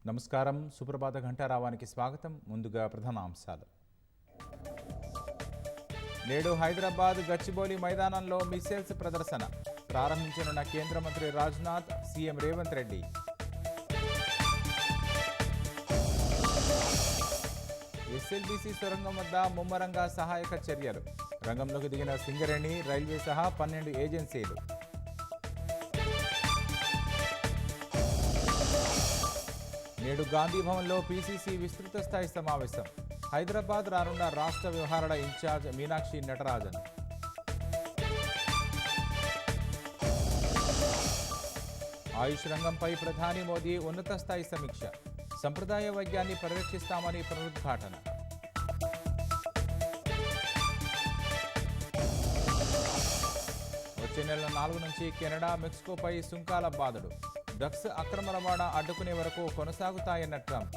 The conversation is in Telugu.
నమస్కారం. సుప్రభాత ఘంటారావానికి స్వాగతం. ముందుగా ప్రధానాంశాలు. నేడు హైదరాబాద్ గచ్చిబౌలి మైదానంలో మిసైల్స్ ప్రదర్శన ప్రారంభించనున్న కేంద్ర మంత్రి రాజ్నాథ్, సీఎం రేవంత్ రెడ్డి. ఎస్ఎల్బీసీ సొరంగం వద్ద ముమ్మరంగా సహాయక చర్యలు. రంగంలోకి దిగిన సింగరేణి, రైల్వే సహా 12 ఏజెన్సీలు. నేడు గాంధీ భవన్లో పీసీసీ విస్తృత స్థాయి సమావేశం. హైదరాబాద్ రానున్న రాష్ట్ర వ్యవహారాల ఇన్ఛార్జ్ మీనాక్షి నటరాజన్. ఆయుష్ రంగంపై ప్రధాని మోదీ ఉన్నత స్థాయి సమీక్ష. సంప్రదాయ వైద్యాన్ని పరిరక్షిస్తామని పునరుద్ఘాటన. వచ్చే నెల 4 నుంచి కెనడా, మెక్సికోపై సుంకాల బాధలు. డ్రగ్స్ అక్రమ రవాణా అడ్డుకునే వరకు కొనసాగుతాయన్న ట్రంప్.